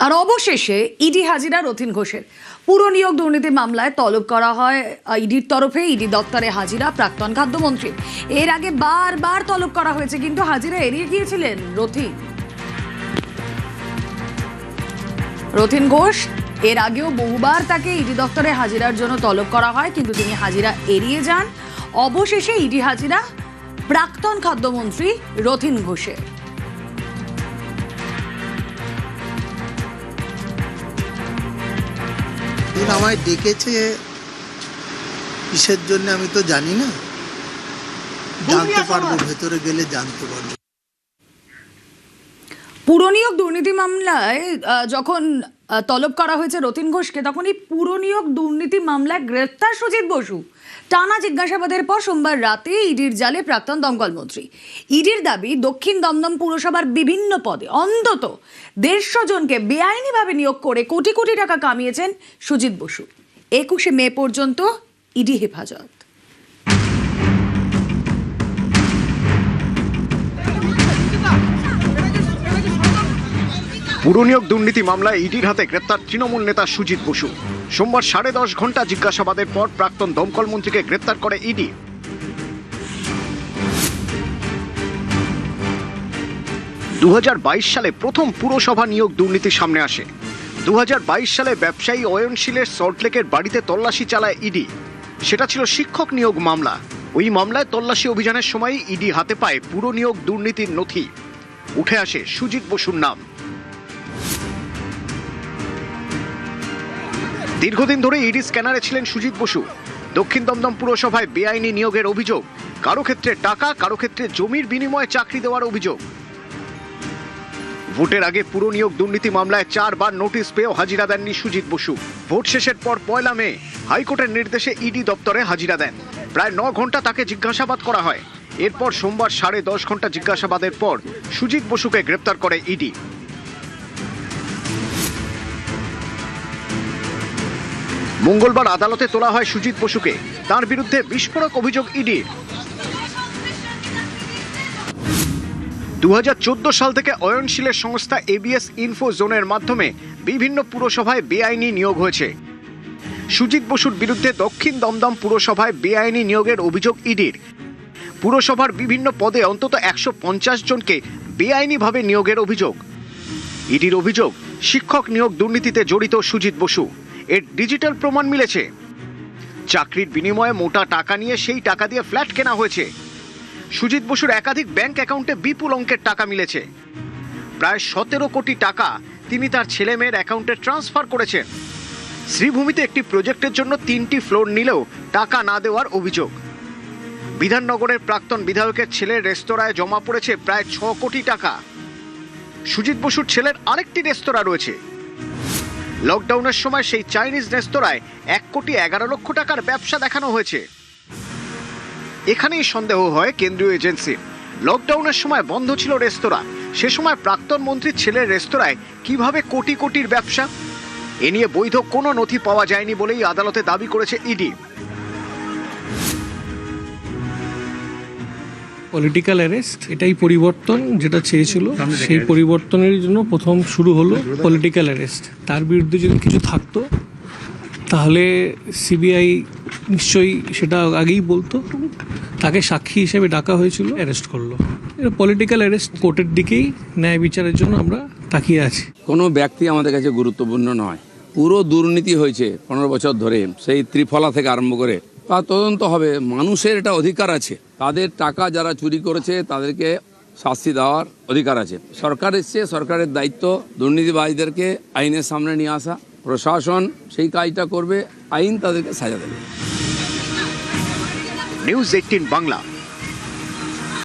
আর অবশেষে ইডি হাজিরা রথীন ঘোষের পুর নিয়োগ দুর্নীতি মামলায় তলব করা হয় ইডির তরফে। ইডি দপ্তরে হাজিরা প্রাক্তন খাদ্যমন্ত্রী। এর আগে বারবার তলব করা হয়েছে, কিন্তু হাজিরা এড়িয়ে গিয়েছিলেন রথীন ঘোষ। এর আগেও বহুবার তাকে ইডি দপ্তরে হাজিরার জন্য তলব করা হয়, কিন্তু তিনি হাজিরা এড়িয়ে যান। অবশেষে ইডি হাজিরা প্রাক্তন খাদ্যমন্ত্রী রথীন ঘোষের। আমায় ডেকেছে কিসের জন্য আমি তো জানি না, জানতে পারবো, ভেতরে গেলে জানতে পারবো। পুরনিয়োগ দুর্নীতি মামলায় যখন তলব করা হয়েছে রথীন ঘোষকে, তখন এই পুরনিয়োগ দুর্নীতি মামলায় গ্রেফতার সুজিত বসু। টানা জিজ্ঞাসাবাদের পর সোমবার রাতে ইডির জালে প্রাক্তন দমকল মন্ত্রী। ইডির দাবি, দক্ষিণ দমদম পুরসভার বিভিন্ন পদে অন্তত 150 জনকে বেআইনিভাবে নিয়োগ করে কোটি কোটি টাকা কামিয়েছেন সুজিত বসু। 21শে মে পর্যন্ত ইডি হেফাজত। পুরনিয়োগ দুর্নীতি মামলায় ইডির হাতে গ্রেপ্তার তৃণমূল নেতা সুজিত বসু। সোমবার 10.5 ঘন্টা জিজ্ঞাসাবাদের পর প্রাক্তন দমকল মন্ত্রীকে গ্রেপ্তার করে ইডি। 2022 সালে প্রথম পুরসভা নিয়োগ দুর্নীতি সামনে আসে। 2022 সালে ব্যবসায়ী অয়নশীলের সল্টলেকের বাড়িতে তল্লাশি চালায় ইডি। সেটা ছিল শিক্ষক নিয়োগ মামলা। ওই মামলায় তল্লাশি অভিযানের সময় ইডি হাতে পায় পুরনিয়োগ দুর্নীতির নথি। উঠে আসে সুজিত বসুর নাম। দীর্ঘদিন ধরে ইডি স্ক্যানারে ছিলেন সুজিত বসু। দক্ষিণ দমদম পুরসভায় বেআইনি নিয়োগের অভিযোগ, কারো ক্ষেত্রে টাকা, কারো ক্ষেত্রে জমির বিনিময়ে চাকরি দেওয়ার অভিযোগ। ভোটের আগে পুর নিয়োগ দুর্নীতি মামলায় 4 বার নোটিশ পেয়েও হাজিরা দেননি সুজিত বসু। ভোট শেষের পর 1 মে হাইকোর্টের নির্দেশে ইডি দপ্তরে হাজিরা দেন। প্রায় 9 ঘন্টা তাকে জিজ্ঞাসাবাদ করা হয়। এরপর সোমবার 10.5 ঘন্টা জিজ্ঞাসাবাদের পর সুজিত বসুকে গ্রেপ্তার করে ইডি। মঙ্গলবার আদালতে তোলা হয় সুজিত বসুকে। তার বিরুদ্ধে বিস্ফোরক অভিযোগ ইডির। 2014 সাল থেকে অয়নশীলের সংস্থা এবিএস ইনফো জোনের মাধ্যমে বিভিন্ন পুরসভায় বেআইনি নিয়োগ হয়েছে। সুজিত বসুর বিরুদ্ধে দক্ষিণ দমদম পুরসভায় বেআইনি নিয়োগের অভিযোগ ইডির। পুরসভার বিভিন্ন পদে অন্তত 150 জনকে বেআইনিভাবে নিয়োগের অভিযোগ। ইডির অভিযোগ, শিক্ষক নিয়োগ দুর্নীতিতে জড়িত সুজিত বসু। এর ডিজিটাল প্রমাণ মিলেছে। চাকরির বিনিময়ে মোটা টাকা নিয়ে সেই টাকা দিয়ে ফ্ল্যাট কেনা হয়েছে। সুজিত বসুর একাধিক ব্যাংক অ্যাকাউন্টে বিপুল অঙ্কের টাকা মিলেছে। প্রায় 17 কোটি টাকা তিনি তার ছেলে মেয়ের অ্যাকাউন্টে ট্রান্সফার করেছেন। শ্রীভূমিতে একটি প্রজেক্টের জন্য 3টি ফ্লোর নিলেও টাকা না দেওয়ার অভিযোগ। বিধাননগরের প্রাক্তন বিধায়কের ছেলের রেস্তোরাঁয় জমা পড়েছে প্রায় 6 কোটি টাকা। সুজিত বসুর ছেলের আরেকটি রেস্তোরাঁ রয়েছে। লকডাউনের সময় সেই চাইনিজ রেস্তোরাঁয় 1 কোটি 11 লক্ষ টাকার ব্যবসা দেখানো হয়েছে। এখানেই সন্দেহ হয় কেন্দ্রীয় এজেন্সির। লকডাউনের সময় বন্ধ ছিল রেস্তোরাঁ। সে সময় প্রাক্তন মন্ত্রীর ছেলের রেস্তোরাঁয় কিভাবে কোটি কোটির ব্যবসা? এ নিয়ে বৈধ কোনো নথি পাওয়া যায়নি বলেই আদালতে দাবি করেছে ইডি। পলিটিক্যাল অ্যারেস্ট, এটাই পরিবর্তন যেটা চেয়েছিল, সেই পরিবর্তনের জন্য প্রথম শুরু হলো পলিটিক্যাল অ্যারেস্ট। তার বিরুদ্ধে যদি কিছু থাকতো তাহলে সিবিআই নিশ্চয়ই সেটা আগেই বলতো। তাকে সাক্ষী হিসেবে ডাকা হয়েছিল, অ্যারেস্ট করলো। এটা পলিটিক্যাল অ্যারেস্ট। কোর্টের দিকেই ন্যায় বিচারের জন্য আমরা তাকিয়ে আছি। কোনো ব্যক্তি আমাদের কাছে গুরুত্বপূর্ণ নয়। পুরো দুর্নীতি হয়েছে 15 বছর ধরে, সেই ত্রিফলা থেকে আরম্ভ করে। তা তদন্ত হবে। মানুষের এটা অধিকার আছে, তাদের টাকা যারা চুরি করেছে তাদেরকে শাস্তি দেওয়ার অধিকার আছে। সরকার এসছে, সরকারের দায়িত্ব দুর্নীতিবাজদেরকে আইনের সামনে নিয়ে আসা। প্রশাসন সেই কাজটা করবে, আইন তাদেরকে সাজা দেবে। নিউজ 18 বাংলা।